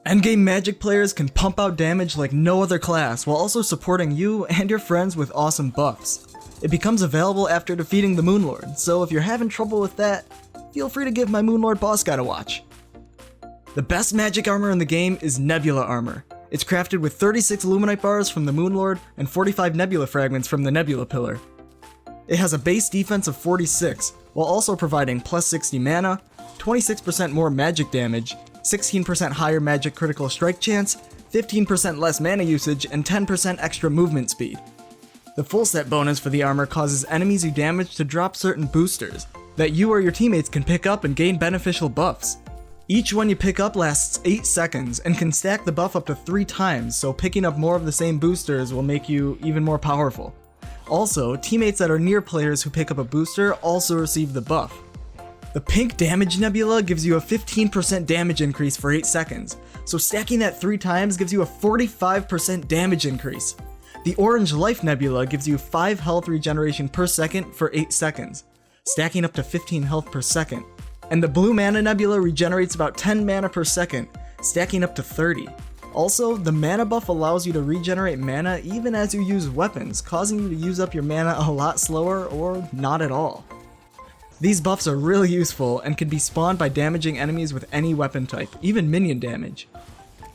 Endgame Magic players can pump out damage like no other class while also supporting you and your friends with awesome buffs. It becomes available after defeating the Moonlord, so if you're having trouble with that, feel free to give my Moonlord boss guide a watch. The best magic armor in the game is Nebula armor. It's crafted with 36 Luminite bars from the Moonlord and 45 Nebula fragments from the Nebula pillar. It has a base defense of 46, while also providing plus 60 mana, 26% more magic damage, 16% higher magic critical strike chance, 15% less mana usage, and 10% extra movement speed. The full set bonus for the armor causes enemies you damage to drop certain boosters that you or your teammates can pick up and gain beneficial buffs. Each one you pick up lasts 8 seconds and can stack the buff up to 3 times, so picking up more of the same boosters will make you even more powerful. Also, teammates that are near players who pick up a booster also receive the buff. The pink damage nebula gives you a 15% damage increase for 8 seconds, so stacking that 3 times gives you a 45% damage increase. The orange life nebula gives you 5 health regeneration per second for 8 seconds, stacking up to 15 health per second. And the blue mana nebula regenerates about 10 mana per second, stacking up to 30. Also, the mana buff allows you to regenerate mana even as you use weapons, causing you to use up your mana a lot slower or not at all. These buffs are really useful and can be spawned by damaging enemies with any weapon type, even minion damage.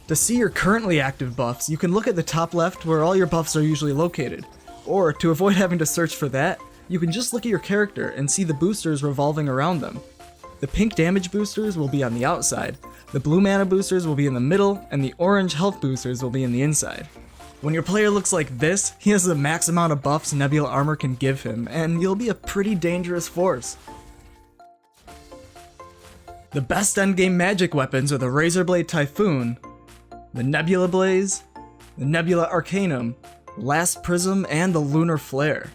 To see your currently active buffs, you can look at the top left where all your buffs are usually located. Or, to avoid having to search for that, you can just look at your character and see the boosters revolving around them. The pink damage boosters will be on the outside, the blue mana boosters will be in the middle, and the orange health boosters will be in the inside. When your player looks like this, he has the max amount of buffs Nebula armor can give him, and you'll be a pretty dangerous force. The best endgame magic weapons are the Razorblade Typhoon, the Nebula Blaze, the Nebula Arcanum, the Last Prism, and the Lunar Flare.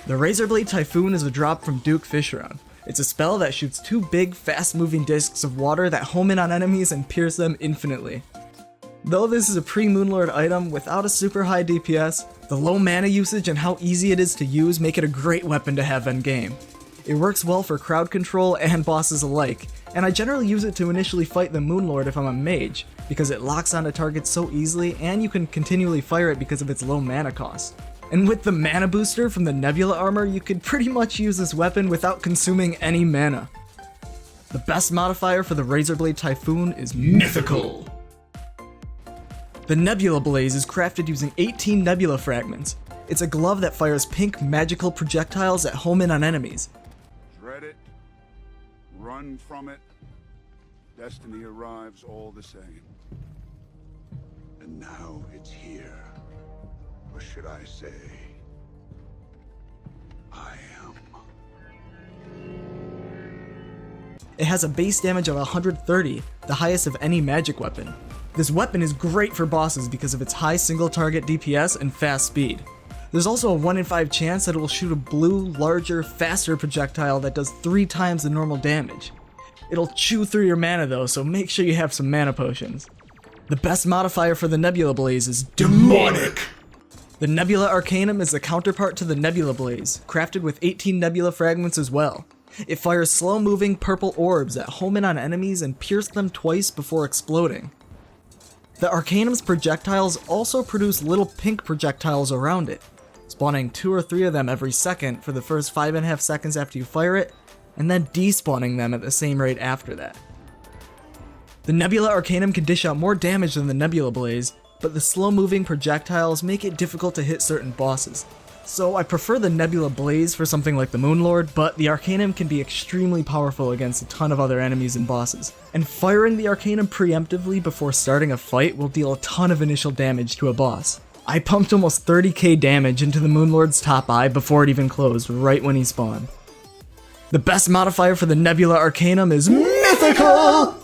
The Razorblade Typhoon is a drop from Duke Fishron. It's a spell that shoots 2 big, fast-moving discs of water that home in on enemies and pierce them infinitely. Though this is a pre-Moonlord item without a super high DPS, the low mana usage and how easy it is to use make it a great weapon to have endgame. It works well for crowd control and bosses alike, and I generally use it to initially fight the Moonlord if I'm a mage, because it locks onto targets so easily and you can continually fire it because of its low mana cost. And with the mana booster from the Nebula armor, you could pretty much use this weapon without consuming any mana. The best modifier for the Razorblade Typhoon is Mythical. The Nebula Blaze is crafted using 18 Nebula fragments. It's a glove that fires pink magical projectiles that home in on enemies. Dread it, run from it, destiny arrives all the same. And now it's here. Or should I say, I am. It has a base damage of 130, the highest of any magic weapon. This weapon is great for bosses because of its high single target DPS and fast speed. There's also a 1 in 5 chance that it will shoot a blue, larger, faster projectile that does 3 times the normal damage. It'll chew through your mana though, so make sure you have some mana potions. The best modifier for the Nebula Blaze is Demonic! The Nebula Arcanum is the counterpart to the Nebula Blaze, crafted with 18 Nebula fragments as well. It fires slow-moving purple orbs that home in on enemies and pierce them twice before exploding. The Arcanum's projectiles also produce little pink projectiles around it, spawning 2 or 3 of them every second for the first 5.5 seconds after you fire it, and then despawning them at the same rate after that. The Nebula Arcanum can dish out more damage than the Nebula Blaze, but the slow-moving projectiles make it difficult to hit certain bosses. So I prefer the Nebula Blaze for something like the Moonlord, but the Arcanum can be extremely powerful against a ton of other enemies and bosses. And firing the Arcanum preemptively before starting a fight will deal a ton of initial damage to a boss. I pumped almost 30k damage into the Moonlord's top eye before it even closed, right when he spawned. The best modifier for the Nebula Arcanum is Mythical!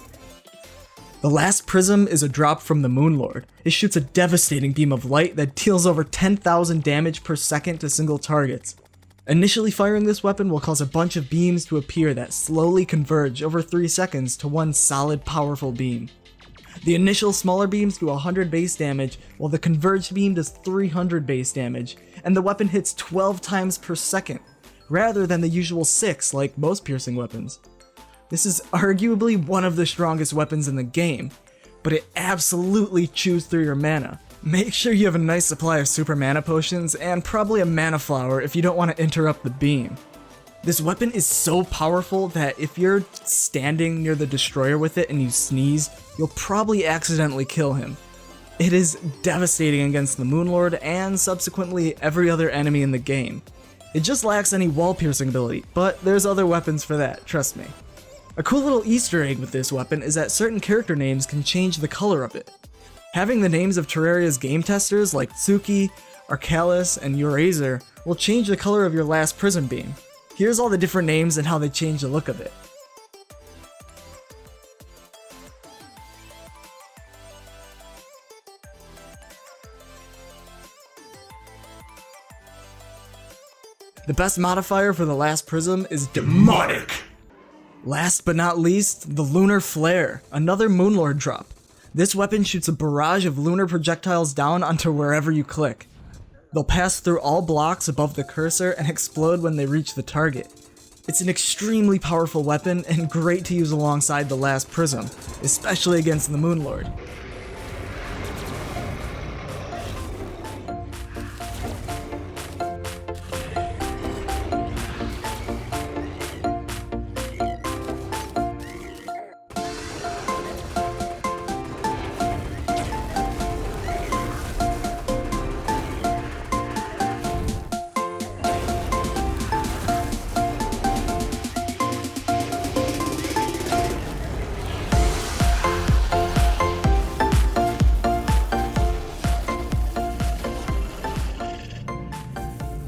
The Last Prism is a drop from the Moonlord. It shoots a devastating beam of light that deals over 10,000 damage per second to single targets. Initially firing this weapon will cause a bunch of beams to appear that slowly converge over 3 seconds to one solid powerful beam. The initial smaller beams do 100 base damage, while the converged beam does 300 base damage, and the weapon hits 12 times per second, rather than the usual 6 like most piercing weapons. This is arguably one of the strongest weapons in the game. but it absolutely chews through your mana. Make sure you have a nice supply of super mana potions and probably a mana flower if you don't want to interrupt the beam. This weapon is so powerful that if you're standing near the destroyer with it and you sneeze, you'll probably accidentally kill him. It is devastating against the Moonlord and subsequently every other enemy in the game. It just lacks any wall piercing ability, but there's other weapons for that, trust me. A cool little Easter egg with this weapon is that certain character names can change the color of it. Having the names of Terraria's game testers like Tsuki, Arcalis, and Urazer will change the color of your last prism beam. Here's all the different names and how they change the look of it. The best modifier for the last prism is demonic! Last but not least, the Lunar Flare, another Moonlord drop. This weapon shoots a barrage of lunar projectiles down onto wherever you click. They'll pass through all blocks above the cursor and explode when they reach the target. It's an extremely powerful weapon and great to use alongside the last prism, especially against the Moonlord.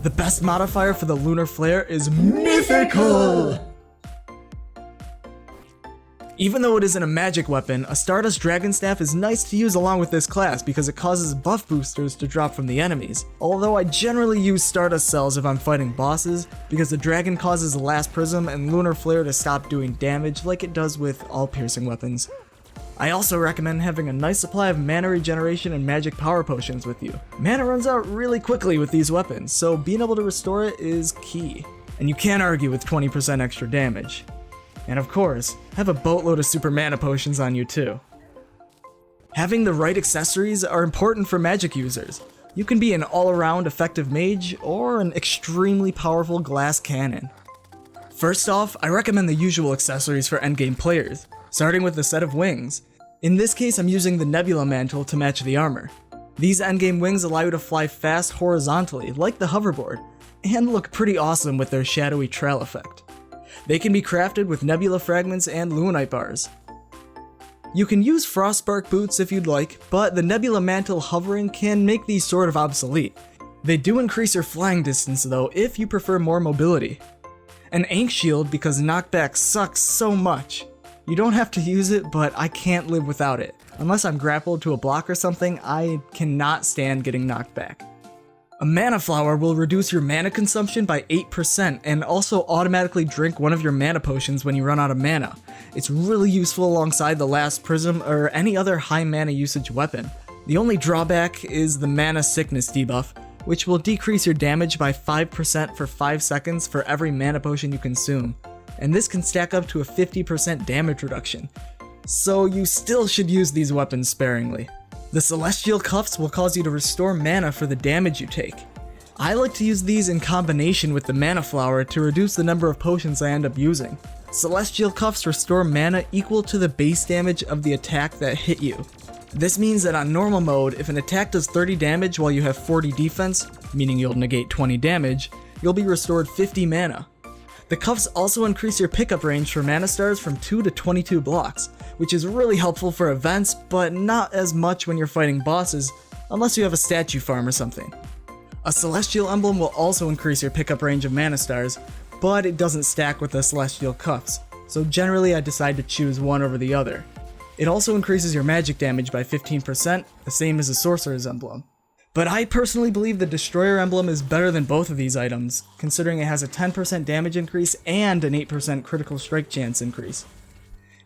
The best modifier for the Lunar Flare is mythical! Even though it isn't a magic weapon, a Stardust Dragon Staff is nice to use along with this class because it causes buff boosters to drop from the enemies. Although I generally use Stardust Cells if I'm fighting bosses, because the dragon causes the last prism and Lunar Flare to stop doing damage like it does with all piercing weapons. I also recommend having a nice supply of mana regeneration and magic power potions with you. Mana runs out really quickly with these weapons, so being able to restore it is key. And you can't argue with 20% extra damage. And of course, have a boatload of super mana potions on you too. Having the right accessories are important for magic users. You can be an all-around effective mage or an extremely powerful glass cannon. First off, I recommend the usual accessories for endgame players, starting with the set of wings. In this case, I'm using the Nebula Mantle to match the armor. These endgame wings allow you to fly fast horizontally, like the hoverboard, and look pretty awesome with their shadowy trail effect. They can be crafted with nebula fragments and lunite bars. You can use Frostspark boots if you'd like, but the Nebula Mantle hovering can make these sort of obsolete. They do increase your flying distance though if you prefer more mobility. An Ink Shield because knockback sucks so much. You don't have to use it, but I can't live without it. Unless I'm grappled to a block or something, I cannot stand getting knocked back. A Mana Flower will reduce your mana consumption by 8% and also automatically drink one of your mana potions when you run out of mana. It's really useful alongside the last prism or any other high mana usage weapon. The only drawback is the Mana Sickness debuff, which will decrease your damage by 5% for 5 seconds for every mana potion you consume. And this can stack up to a 50% damage reduction, so you still should use these weapons sparingly. The Celestial Cuffs will cause you to restore mana for the damage you take. I like to use these in combination with the Mana Flower to reduce the number of potions I end up using. Celestial Cuffs restore mana equal to the base damage of the attack that hit you. This means that on normal mode, if an attack does 30 damage while you have 40 defense, meaning you'll negate 20 damage, you'll be restored 50 mana. The cuffs also increase your pickup range for mana stars from 2 to 22 blocks, which is really helpful for events, but not as much when you're fighting bosses, unless you have a statue farm or something. A Celestial Emblem will also increase your pickup range of mana stars, but it doesn't stack with the Celestial Cuffs, so generally I decide to choose one over the other. It also increases your magic damage by 15%, the same as a Sorcerer's Emblem. But I personally believe the Destroyer Emblem is better than both of these items, considering it has a 10% damage increase and an 8% critical strike chance increase.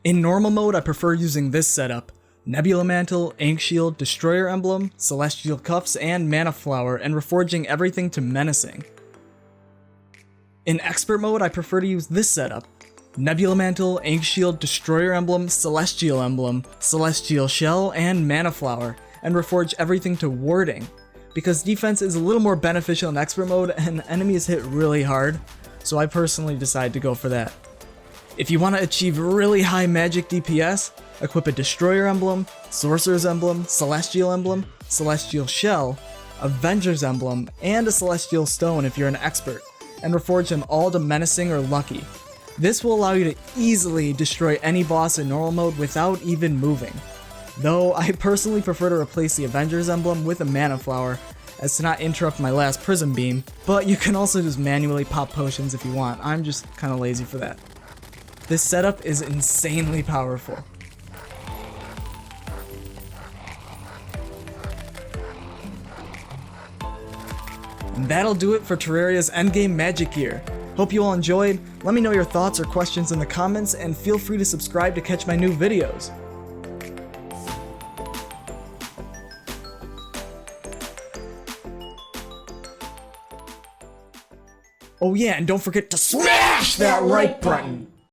In normal mode, I prefer using this setup: Nebula Mantle, Ink Shield, Destroyer Emblem, Celestial Cuffs, and Mana Flower, and reforging everything to Menacing. In Expert mode, I prefer to use this setup: Nebula Mantle, Ink Shield, Destroyer Emblem, Celestial Emblem, Celestial Shell, and Mana Flower, and reforge everything to Warding, because defense is a little more beneficial in Expert Mode and enemies hit really hard, so I personally decided to go for that. If you want to achieve really high magic DPS, equip a Destroyer Emblem, Sorcerer's Emblem, Celestial Emblem, Celestial Shell, Avenger's Emblem, and a Celestial Stone if you're an expert, and reforge them all to Menacing or Lucky. This will allow you to easily destroy any boss in normal mode without even moving. Though I personally prefer to replace the Avenger's Emblem with a Mana Flower, as to not interrupt my last Prism Beam, but you can also just manually pop potions if you want. I'm just kinda lazy for that. This setup is insanely powerful. And that'll do it for Terraria's endgame magic gear. Hope you all enjoyed. Let me know your thoughts or questions in the comments, and feel free to subscribe to catch my new videos. Oh yeah, and don't forget to smash that like button!